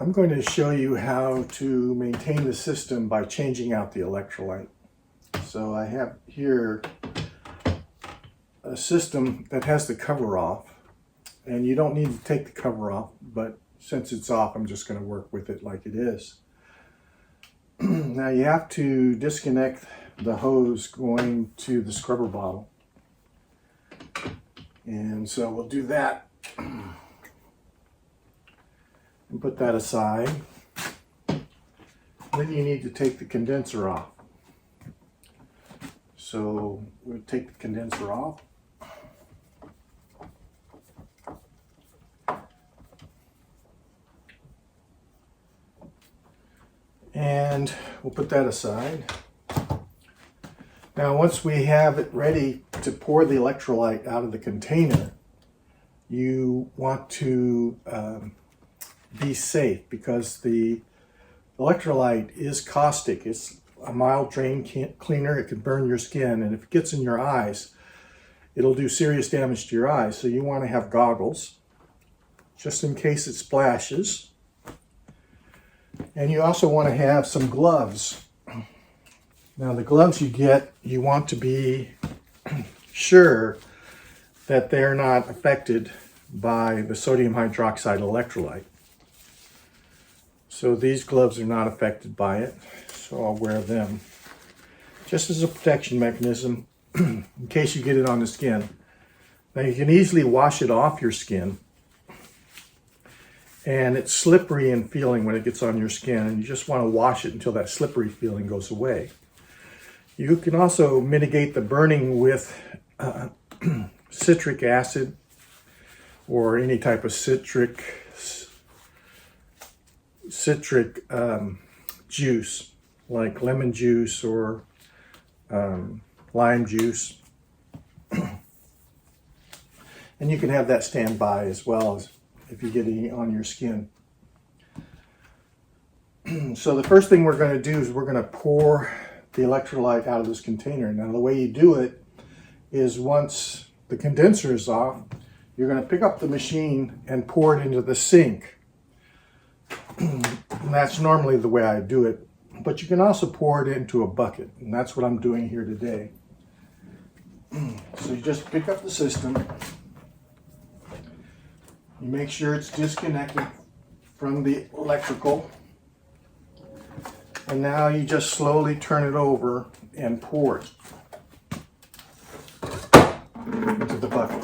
I'm going to show you how to maintain the system by changing out the electrolyte. So I have here a system that has the cover off, and you don't need to take the cover off, but since it's off, I'm just going to work with it like it is. Now you have to disconnect the hose going to the scrubber bottle. And so we'll do that and put that aside. Then you need to take the condenser off. So we'll take the condenser off. And we'll put that aside. Now once we have it ready to pour the electrolyte out of the container, you want to be safe because the electrolyte is caustic. It's a mild drain cleaner. It can burn your skin, and if it gets in your eyes, it'll do serious damage to your eyes. So you want to have goggles just in case it splashes. And you also want to have some gloves. Now the gloves you get, you want to be sure that they're not affected by the sodium hydroxide electrolyte. So these gloves are not affected by it, so I'll wear them just as a protection mechanism in case you get it on the skin. Now you can easily wash it off your skin, and it's slippery in feeling when it gets on your skin, and you just want to wash it until that slippery feeling goes away. You can also mitigate the burning with citric acid or any type of citric juice, like lemon juice or lime juice. And you can have that stand by as well as if you get any on your skin. So the first thing we're going to do is we're going to pour the electrolyte out of this container. Now the way you do it is once the condenser is off, you're going to pick up the machine and pour it into the sink. And that's normally the way I do it, but you can also pour it into a bucket, and that's what I'm doing here today. So you just pick up the system, you make sure it's disconnected from the electrical, and now you just slowly turn it over and pour it into the bucket.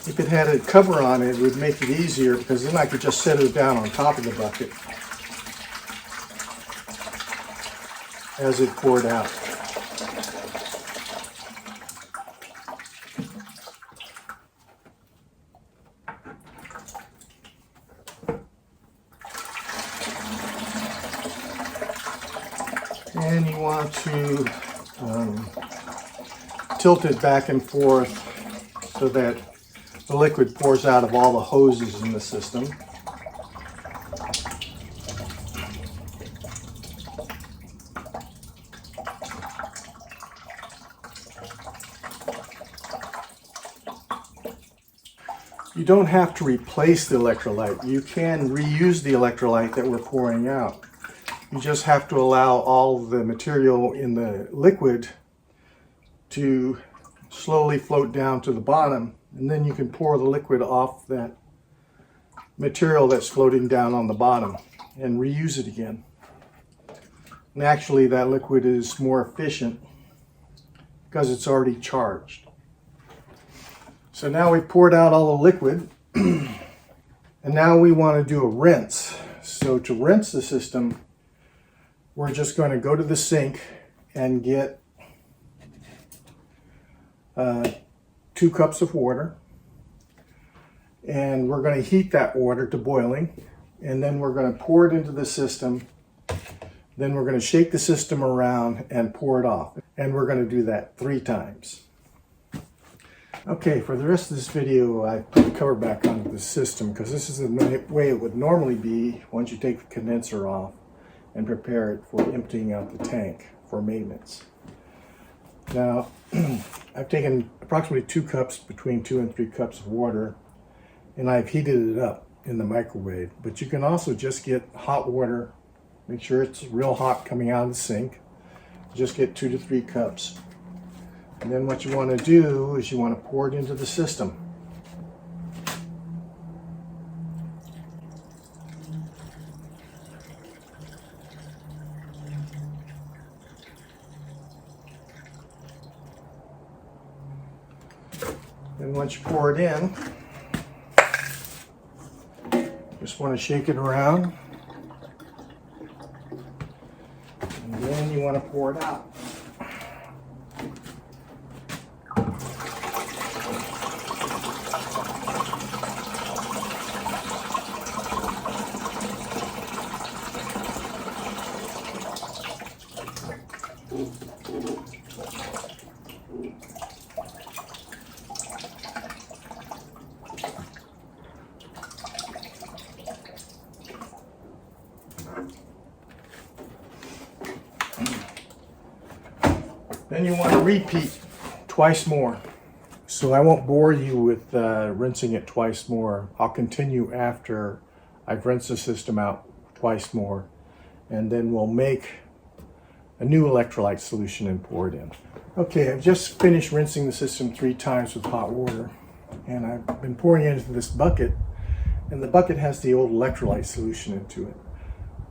If it had a cover on it, it would make it easier because then I could just set it down on top of the bucket as it poured out. And you want to tilt it back and forth so that the liquid pours out of all the hoses in the system. You don't have to replace the electrolyte. You can reuse the electrolyte that we're pouring out. You just have to allow all the material in the liquid to slowly float down to the bottom, and then you can pour the liquid off that material that's floating down on the bottom and reuse it again. And actually that liquid is more efficient because it's already charged. So now we poured out all the liquid and now we want to do a rinse. So to rinse the system, we're just going to go to the sink and get 2 cups of water, and we're going to heat that water to boiling, and then we're going to pour it into the system. Then we're going to shake the system around and pour it off, and we're going to do that 3 times. Okay, for the rest of this video, I put the cover back onto the system because this is the way it would normally be once you take the condenser off and prepare it for emptying out the tank for maintenance. Now, I've taken approximately 2 cups, between 2 and 3 cups of water, and I've heated it up in the microwave. But you can also just get hot water. Make sure it's real hot coming out of the sink. Just get 2 to 3 cups. And then what you want to do is you want to pour it into the system. And once you pour it in, just want to shake it around. And then you want to pour it out. Then you want to repeat twice more. So I won't bore you with rinsing it twice more. I'll continue after I've rinsed the system out twice more. And then we'll make a new electrolyte solution and pour it in. Okay, I've just finished rinsing the system 3 times with hot water. And I've been pouring it into this bucket. And the bucket has the old electrolyte solution into it.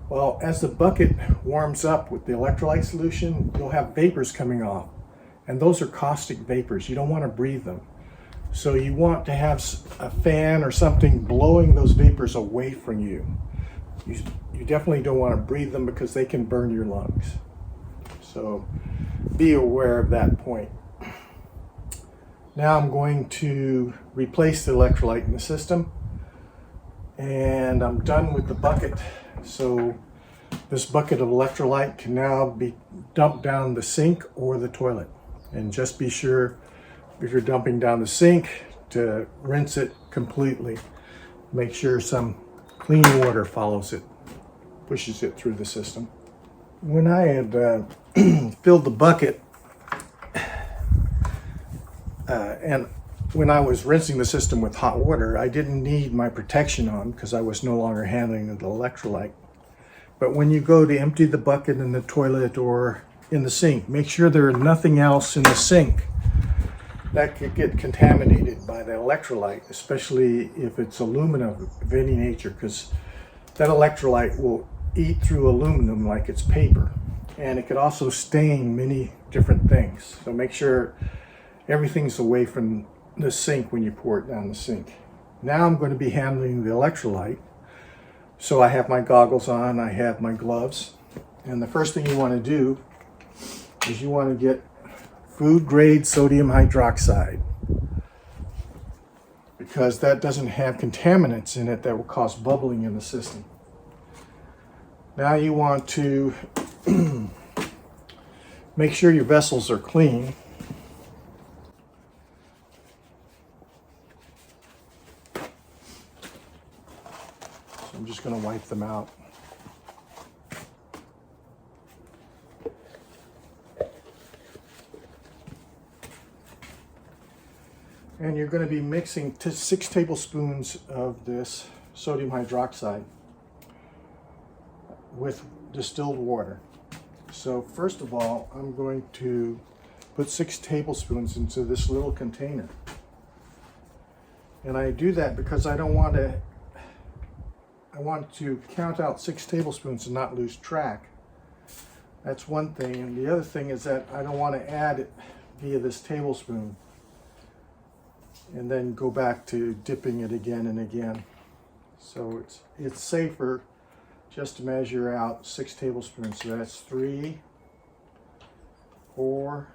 Well, as the bucket warms up with the electrolyte solution, you'll have vapors coming off. And those are caustic vapors. You don't want to breathe them. So you want to have a fan or something blowing those vapors away from you. You definitely don't want to breathe them because they can burn your lungs. So be aware of that point. Now I'm going to replace the electrolyte in the system. And I'm done with the bucket. So this bucket of electrolyte can now be dumped down the sink or the toilet. And just be sure, if you're dumping down the sink, to rinse it completely. Make sure some clean water follows it, pushes it through the system. When I had filled the bucket, and when I was rinsing the system with hot water, I didn't need my protection on because I was no longer handling the electrolyte. But when you go to empty the bucket in the toilet or in the sink, make sure there is nothing else in the sink that could get contaminated by the electrolyte, especially if it's aluminum of any nature, because that electrolyte will eat through aluminum like it's paper. And it could also stain many different things. So make sure everything's away from the sink when you pour it down the sink. Now I'm going to be handling the electrolyte. So I have my goggles on, I have my gloves. And the first thing you want to do is you want to get food grade sodium hydroxide, because that doesn't have contaminants in it that will cause bubbling in the system. Now you want to make sure your vessels are clean. I'm just going to wipe them out. And you're going to be mixing 6 tablespoons of this sodium hydroxide with distilled water. So first of all, I'm going to put 6 tablespoons into this little container. And I do that because I want to count out 6 tablespoons and not lose track. That's one thing. And the other thing is that I don't want to add it via this tablespoon and then go back to dipping it again and again. So it's safer just to measure out 6 tablespoons. So that's 3, 4,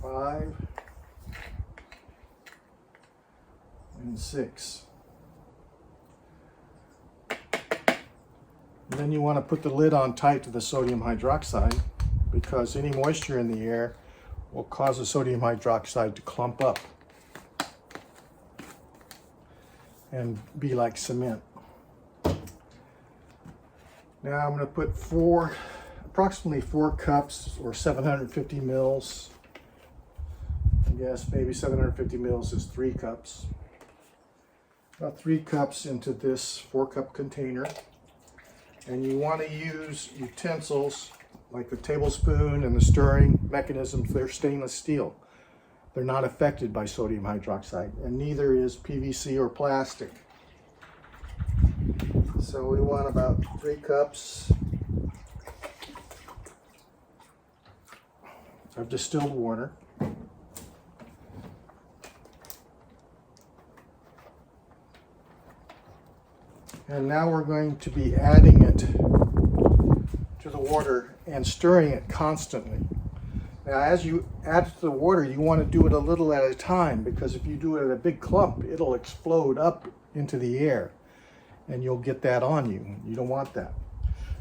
5, and 6. And then you want to put the lid on tight to the sodium hydroxide, because any moisture in the air will cause the sodium hydroxide to clump up and be like cement. Now I'm going to put approximately 4 cups or 750 mils. I guess maybe 750 mils is 3 cups. About 3 cups into this 4-cup container. And you want to use utensils like the tablespoon and the stirring mechanisms. They're stainless steel. They're not affected by sodium hydroxide, and neither is PVC or plastic. So we want about 3 cups of distilled water. And now we're going to be adding it to the water and stirring it constantly. Now, as you add it to the water, you want to do it a little at a time, because if you do it at a big clump, it'll explode up into the air and you'll get that on you. You don't want that.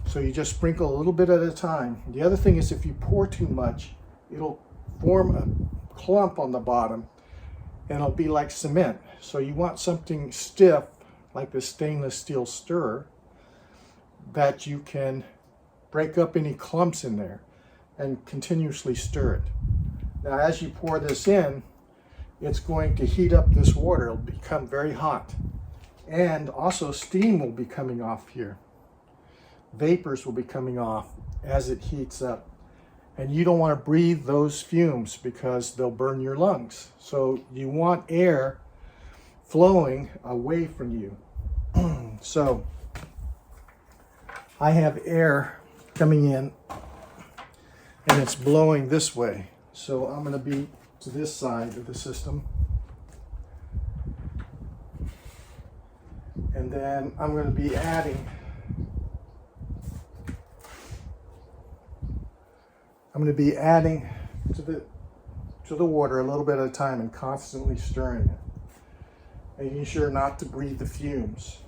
So you just sprinkle a little bit at a time. The other thing is, if you pour too much, it'll form a clump on the bottom and it'll be like cement. So you want something stiff, like the stainless steel stirrer, that you can break up any clumps in there and continuously stir it. Now, as you pour this in, it's going to heat up this water. It'll become very hot. And also steam will be coming off here. Vapors will be coming off as it heats up. And you don't want to breathe those fumes because they'll burn your lungs. So you want air flowing away from you. So I have air coming in and it's blowing this way. So I'm going to be to this side of the system. And then I'm going to be adding to the water a little bit at a time and constantly stirring it, making sure not to breathe the fumes.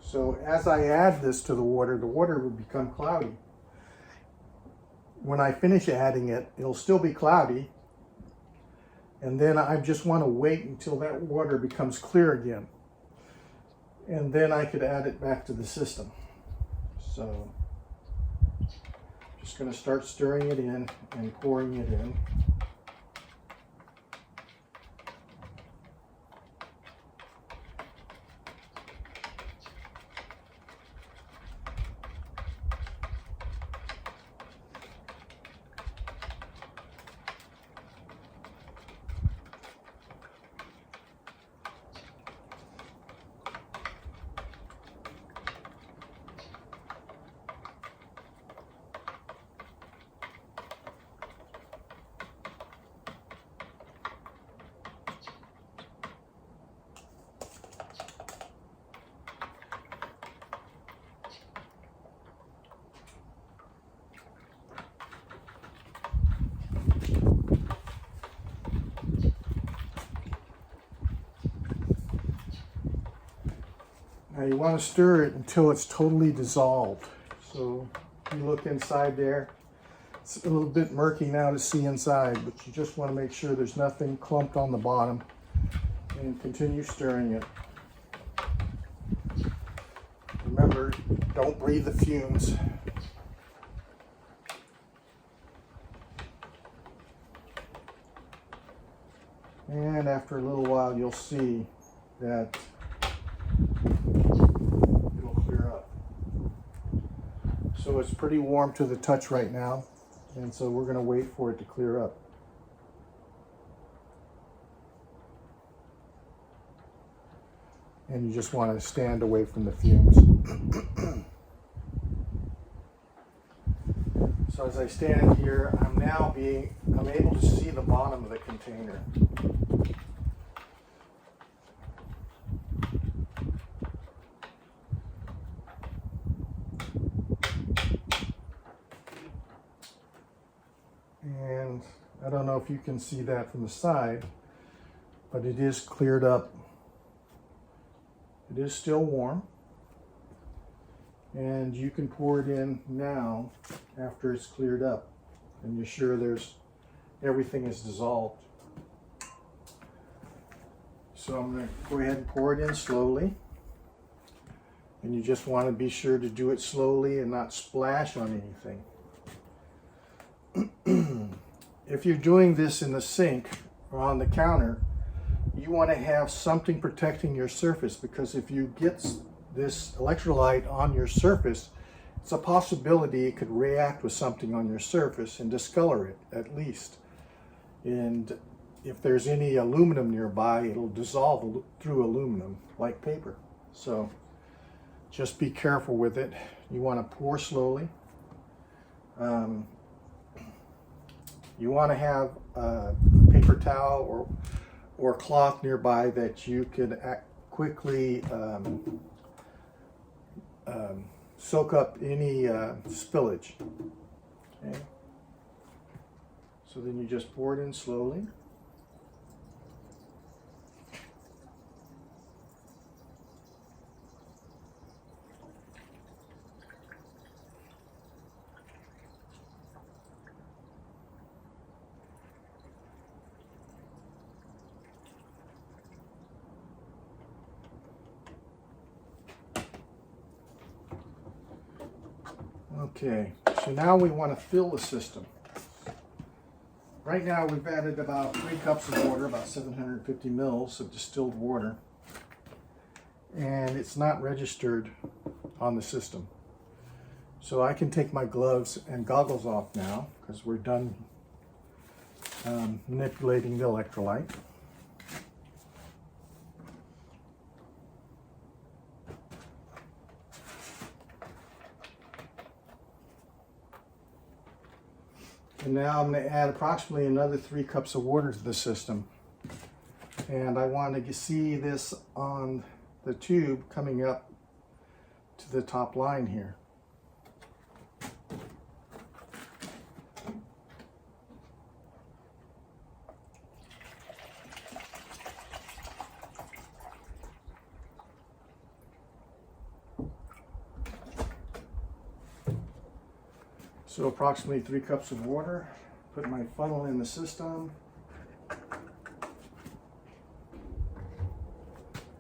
So as I add this to the water will become cloudy. When I finish adding it, it'll still be cloudy, and then I just want to wait until that water becomes clear again, and then I could add it back to the system. So just going to start stirring it in and pouring it in. Now you want to stir it until it's totally dissolved. So you look inside there. It's a little bit murky now to see inside, but you just want to make sure there's nothing clumped on the bottom, and continue stirring it. Remember, don't breathe the fumes. And after a little while, you'll see that it'll clear up. So it's pretty warm to the touch right now, and so we're going to wait for it to clear up. And you just want to stand away from the fumes. So as I stand here, I'm able to see the bottom of the container. And I don't know if you can see that from the side, but it is cleared up. It is still warm, and you can pour it in now after it's cleared up, and you're sure everything is dissolved. So I'm going to go ahead and pour it in slowly, and you just want to be sure to do it slowly and not splash on anything. if you're doing this in the sink or on the counter, you want to have something protecting your surface, because if you get this electrolyte on your surface, it's a possibility it could react with something on your surface and discolor it at least. And if there's any aluminum nearby, it'll dissolve through aluminum like paper. So just be careful with it. You want to pour slowly. You want to have a paper towel or cloth nearby that you could quickly soak up any spillage. Okay. So then you just pour it in slowly. Okay, so now we want to fill the system. Right now we've added about 3 cups of water, about 750 mils of distilled water, and it's not registered on the system. So I can take my gloves and goggles off now because we're done manipulating the electrolyte. And now I'm going to add approximately another 3 cups of water to the system. And I want to see this on the tube coming up to the top line here. So approximately 3 cups of water. Put my funnel in the system.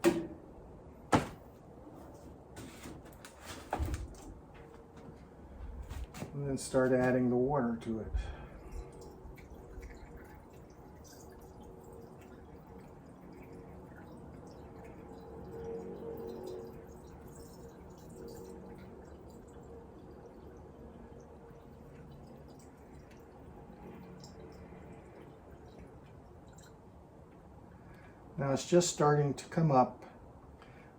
And then start adding the water to it. Now it's just starting to come up.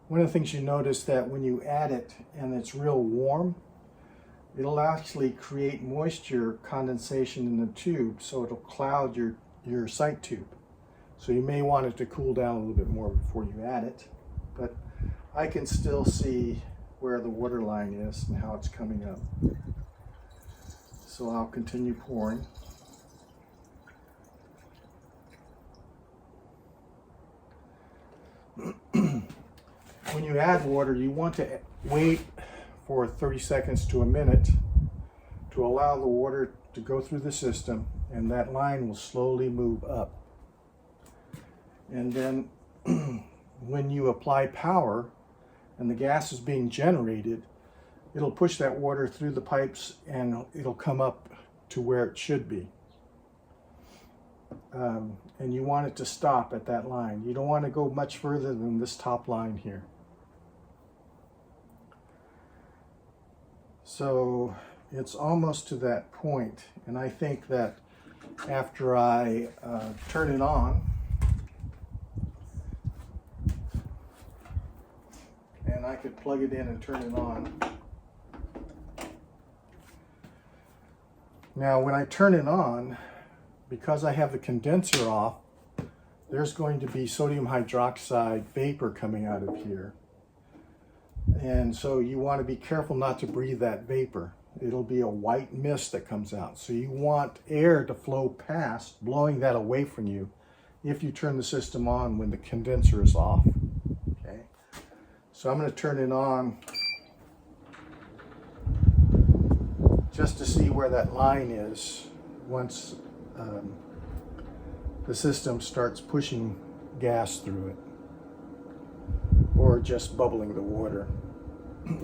One of the things you notice that when you add it and it's real warm, it'll actually create moisture condensation in the tube, so it'll cloud your sight tube. So you may want it to cool down a little bit more before you add it. But I can still see where the water line is and how it's coming up. So I'll continue pouring. When you add water, you want to wait for 30 seconds to a minute to allow the water to go through the system, and that line will slowly move up. And then when you apply power and the gas is being generated, it'll push that water through the pipes and it'll come up to where it should be. And you want it to stop at that line. You don't want to go much further than this top line here. So it's almost to that point, and I think that after I turn it on, and I could plug it in and turn it on. Now when I turn it on, because I have the condenser off, there's going to be sodium hydroxide vapor coming out of here. And so you want to be careful not to breathe that vapor. It'll be a white mist that comes out. So you want air to flow past, blowing that away from you if you turn the system on when the condenser is off. Okay. So I'm going to turn it on just to see where that line is once the system starts pushing gas through it, or just bubbling the water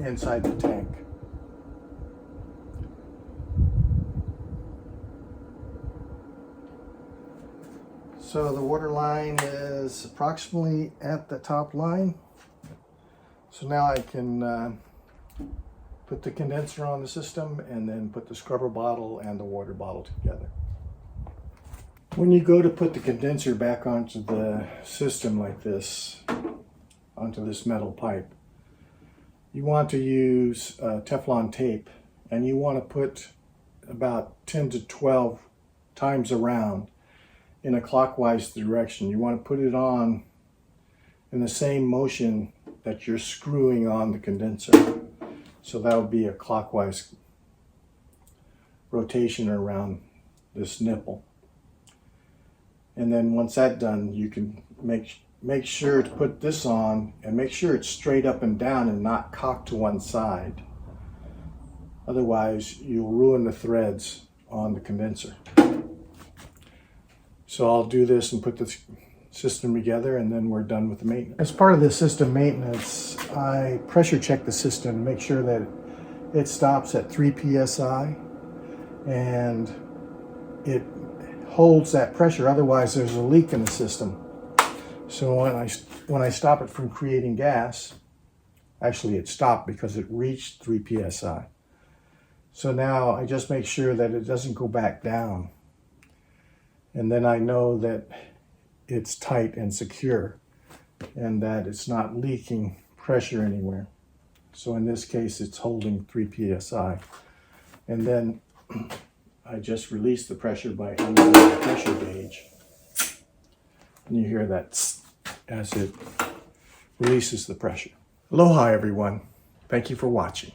inside the tank. So the water line is approximately at the top line. So now I can put the condenser on the system and then put the scrubber bottle and the water bottle together. When you go to put the condenser back onto the system like this, onto this metal pipe, you want to use Teflon tape, and you want to put about 10 to 12 times around in a clockwise direction. You want to put it on in the same motion that you're screwing on the condenser. So that would be a clockwise rotation around this nipple. And then once that's done, you can make sure to put this on and make sure it's straight up and down and not cocked to one side. Otherwise, you'll ruin the threads on the condenser. So I'll do this and put the system together, and then we're done with the maintenance. As part of the system maintenance, I pressure check the system to make sure that it stops at 3 psi and it holds that pressure. Otherwise, there's a leak in the system. So when I stop it from creating gas, actually it stopped because it reached 3 psi. So now I just make sure that it doesn't go back down. And then I know that it's tight and secure and that it's not leaking pressure anywhere. So in this case, it's holding 3 psi. And then I just release the pressure by undone the pressure gauge. And you hear that as it releases the pressure. Aloha, everyone. Thank you for watching.